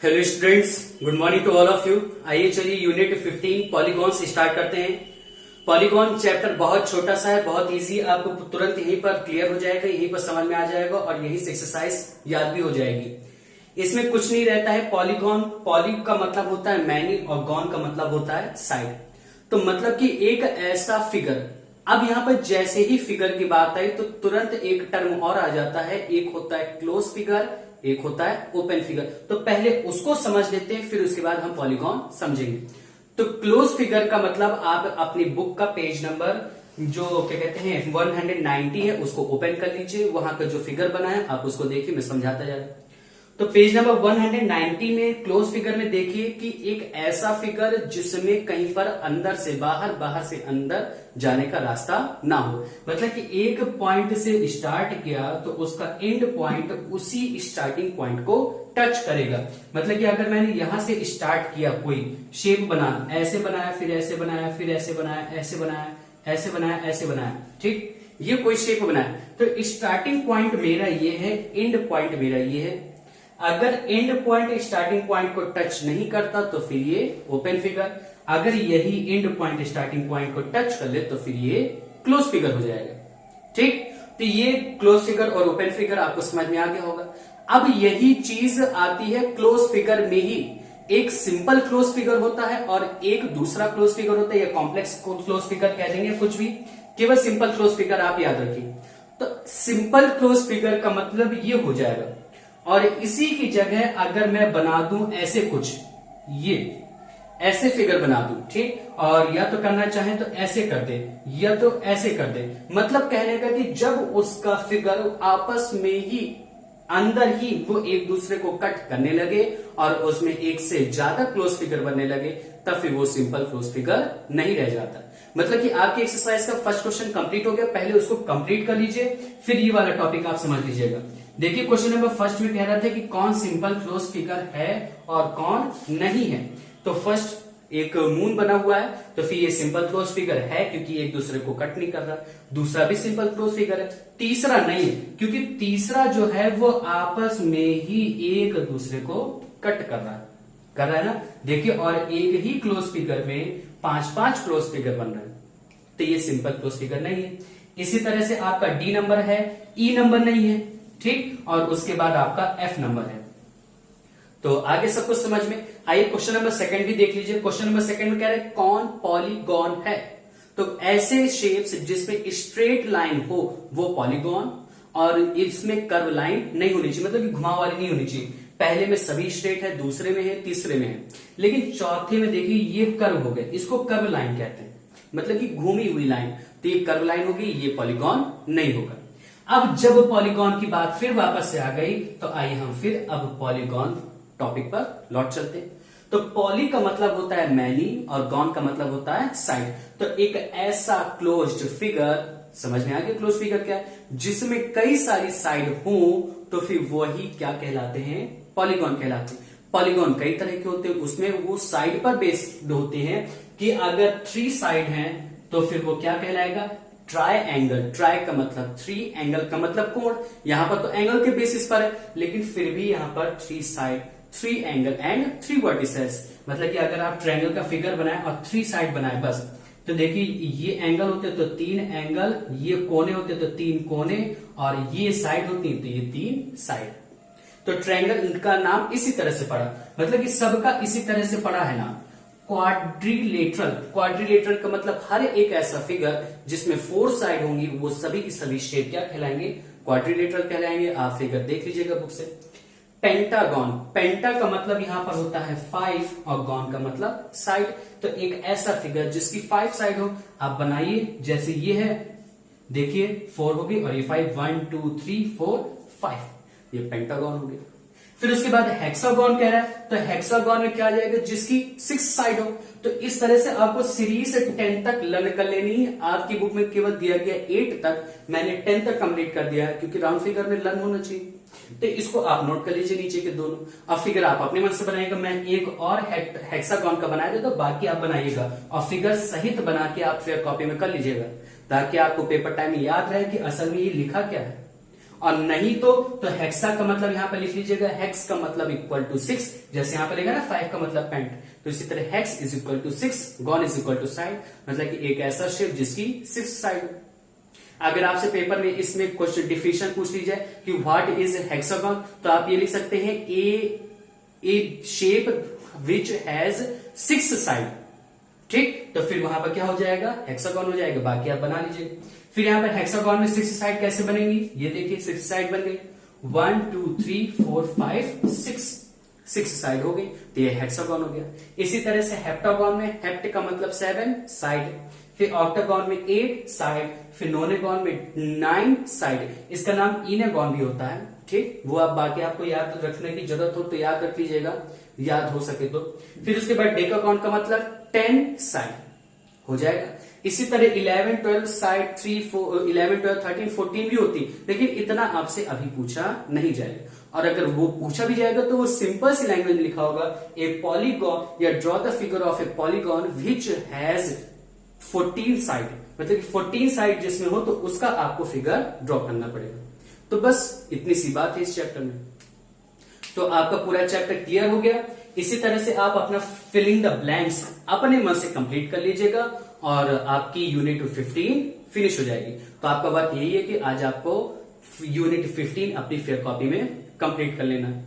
Hello students, good morning to all of you. आइए चलिए unit 15 polygons start करते हैं। पॉलीगॉन चैप्टर बहुत छोटा सा है, बहुत इजी, आपको तुरंत यहीं पर क्लियर हो जाएगा, यहीं पर समझ में आ जाएगा और यहीं से एक्सरसाइज याद भी हो जाएगी। इसमें कुछ नहीं रहता है। पॉलीगॉन, पॉली का मतलब होता है मैनी और गॉन का मतलब होता है साइड। तो मतलब कि एक ऐसा फिगर, अब यहां पर जैसे ही फिगर की बात आई तो तुरंत एक टर्म और आ जाता है, एक होता है क्लोज फिगर, एक होता है ओपन फिगर। तो पहले उसको समझ लेते हैं, फिर उसके बाद हम पॉलीगॉन समझेंगे। तो क्लोज फिगर का मतलब आप अपनी बुक का पेज नंबर जो क्या कहते हैं 190 है उसको ओपन कर लीजिए, वहां का जो फिगर बना है आप उसको देखिए, मैं समझाता जा रहा हूं। तो पेज नंबर 190 में क्लोज फिगर में देखिए कि एक ऐसा फिगर जिसमें कहीं पर अंदर से बाहर, बाहर से अंदर जाने का रास्ता ना हो। मतलब कि एक पॉइंट से स्टार्ट किया तो उसका एंड पॉइंट उसी स्टार्टिंग पॉइंट को टच करेगा। मतलब कि अगर मैंने यहां से स्टार्ट किया, कोई शेप बनाना, ऐसे बनाया, फिर ऐसे बनाया, फिर ऐसे बनाया, ऐसे बनाया, ऐसे बनाया, ऐसे बनाया, ठीक, ये कोई शेप बनाया, तो स्टार्टिंग पॉइंट मेरा ये है, एंड पॉइंट मेरा ये है। अगर एंड पॉइंट स्टार्टिंग पॉइंट को टच नहीं करता तो फिर ये ओपन फिगर, अगर यही एंड पॉइंट स्टार्टिंग पॉइंट को टच कर ले तो फिर ये क्लोज फिगर हो जाएगा। ठीक, तो ये क्लोज फिगर और ओपन फिगर आपको समझ में आ गया होगा। अब यही चीज आती है क्लोज फिगर में ही। एक सिंपल क्लोज फिगर होता है और एक दूसरा क्लोज फिगर होता है, या कॉम्प्लेक्स क्लोज फिगर कह देंगे, कुछ भी, केवल सिंपल क्लोज फिगर आप याद रखिए। तो सिंपल क्लोज फिगर का मतलब ये हो जाएगा, और इसी की जगह अगर मैं बना दूं ऐसे कुछ, ये ऐसे फिगर बना दूं, ठीक, और या तो करना चाहे तो ऐसे कर दे या तो ऐसे कर दे, मतलब कहने का कि जब उसका फिगर आपस में ही अंदर ही वो एक दूसरे को कट करने लगे और उसमें एक से ज्यादा क्लोज फिगर बनने लगे, तब फिर वो सिंपल क्लोज फिगर नहीं रह जाता। मतलब कि आपकी एक्सरसाइज का फर्स्ट क्वेश्चन कंप्लीट हो गया, पहले उसको कंप्लीट कर लीजिए, फिर ये वाला टॉपिक आप समझ लीजिएगा। देखिए क्वेश्चन नंबर फर्स्ट में कह रहा था कि कौन सिंपल क्लोज फिगर है और कौन नहीं है। तो फर्स्ट एक मून बना हुआ है, तो फिर ये सिंपल क्लोज फिगर है क्योंकि एक दूसरे को कट नहीं कर रहा। दूसरा भी सिंपल क्लोज फिगर है। तीसरा नहीं है क्योंकि तीसरा जो है वो आपस में ही एक दूसरे को कट कर रहा है ना। देखिए, और एक ही क्लोज फिगर में 5-5 क्लोज फिगर बन रहे हैं, तो ये सिंपल क्लोज फिगर नहीं है। इसी तरह से आपका डी नंबर है, ई नंबर नहीं है, ठीक, और उसके बाद आपका एफ नंबर है। तो आगे सब कुछ समझ में। आइए क्वेश्चन नंबर सेकंड भी देख लीजिए। क्वेश्चन नंबर सेकंड में कह रहे हैं कौन पॉलीगॉन है। तो ऐसे शेप्स जिसमें स्ट्रेट लाइन हो वो पॉलीगॉन, और इसमें कर्व लाइन नहीं होनी चाहिए, मतलब कि घुमाव वाली नहीं होनी चाहिए। पहले में सभी स्ट्रेट है, दूसरे में है, तीसरे में है, लेकिन चौथे में देखिए ये कर्व हो गए, इसको कर्व लाइन कहते हैं, मतलब कि घूमी हुई लाइन। तो ये कर्व लाइन होगी, ये पॉलीगॉन नहीं होगा। अब जब पॉलीगॉन की बात फिर वापस से आ गई तो आइए हम फिर अब पॉलीगॉन टॉपिक पर लौट चलते हैं। तो पॉली का मतलब होता है मैनी और गॉन का मतलब होता है साइड। तो एक ऐसा क्लोज्ड फिगर, समझ में आ गया क्लोज फिगर क्या है, जिसमें कई सारी साइड हो तो फिर वही क्या कहलाते हैं, पॉलीगॉन कहलाते हैं। पॉलीगॉन कई तरह के होते हैं, उसमें वो साइड पर बेस्ड होते हैं कि अगर 3 साइड हैं तो फिर वो क्या कहलाएगा, ट्राइंगल। ट्राई का मतलब 3, एंगल का मतलब कोण। यहां पर तो एंगल के बेसिस पर है, लेकिन फिर भी यहां पर 3 साइड, 3 एंगल एंड 3 वर्टिसेस। मतलब कि अगर आप ट्रायंगल का फिगर बनाए और 3 साइड बनाए बस, तो देखिए ये एंगल होते तो 3 एंगल, ये कोने होते तो 3 कोने, और ये साइड होती तो ये 3 साइड। तो ट्रायंगल इनका नाम इसी तरह से पड़ा, मतलब कि सबका इसी तरह से पड़ा है नाम, क्वाड्रिलेटरल। क्वाड्रिलेटरल का मतलब हर एक ऐसा फिगर जिसमें 4 साइड होंगी वो सभी की सभी शेप क्या कहलाएंगे, क्वाड्रिलेटरल कहलाएंगे। आप फिगर देख लीजिएगा बुक से। पेंटागन, पेंटा का मतलब यहां पर होता है 5 और गॉन का मतलब साइड। तो एक ऐसा फिगर जिसकी 5 साइड हो आप बनाइए, जैसे ये है, देखिए 4 होगी और ये 5, 1 2 3 4 5, ये पेंटागन हो गया। फिर उसके बाद हेक्सागन कह रहा है, तो हेक्सागन में क्या आ जाएगा, जिसकी 6 साइड हो। तो इस तरह से आपको सीरीज से 10 तक लर्न कर लेनी है। आपकी बुक में केवल दिया गया 8 तक, मैंने 10 तक कंप्लीट कर दिया है क्योंकि राउंड फिगर में लर्न होना चाहिए। तो इसको आप नोट कर लीजिए नीचे के दोनों। अब फिगर आप अपने मन से बनाएगा, मैं एक और हेक्सागन का बना देता हूं, बाकी आप बनाइएगा और फिगर सहित बना के आप फिर कॉपी में कर लीजिएगा, ताकि आपको पेपर टाइम में याद रहे कि असल में ये लिखा क्या है। और नहीं तो हेक्सा का मतलब यहां पर लिख लीजिएगा, हेक्स का मतलब इक्वल टू 6, जैसे यहां पर लिखा ना 5 का मतलब पैंट, तो इसी तरह hex is equal to 6, gon is equal to side, मतलब कि एक ऐसा शेप जिसकी 6 साइड हो। अगर आपसे पेपर में इसमें क्वेश्चन डिफिनेशन पूछ ली जाए कि व्हाट इज हेक्सागन, तो आप ये लिख सकते हैं A shape which has 6 side. ठीक, तो फिर वहां पर क्या हो जाएगा, हेक्सागन हो जाएगा, बाकी आप बना लीजिए। फिर यहां पर हेक्सागन में 6 साइड कैसे बनेंगी, ये देखिए 6 साइड बन गई, 1 2 3 4 5 6 साइड हो गई, तो ये हेक्सागन हो गया। इसी तरह से हेप्टागन में, हेप्ट का मतलब 7 साइड, फिर ऑक्टागन में 8 साइड, फिर नोनेगन में 9 साइड, इसका नाम इनेगन भी होता है। ठीक, वो आप बाकी आपको याद रखने की जरूरत हो तो याद रख लीजिएगा, याद हो सके तो। फिर उसके बाद डेकागन का मतलब 10 साइड हो जाएगा। इसी तरह 11 12 साइड 3 4 11 12 13 14 भी होती, लेकिन इतना आपसे अभी पूछा नहीं जाएगा। और अगर वो पूछा भी जाएगा तो वो सिंपल सी लैंग्वेज में लिखा होगा, ए पॉलीगॉन या draw the figure of A polygon which has 14 side, मतलब 14 साइड जिसमें हो तो उसका आपको फिगर ड्रॉ करना पड़ेगा। तो बस इतनी सी बात है इस चैप्टर में। तो आपका पूरा चैप्टर क्लियर हो गया। इसी तरह से आप अपना फिलिंग द ब्लैंक्स अपने मन से कंप्लीट कर लीजिएगा और आपकी यूनिट 15 फिनिश हो जाएगी। तो आपका वर्क यही है कि आज आपको यूनिट 15 अपनी फेयर कॉपी में कंप्लीट कर लेना है।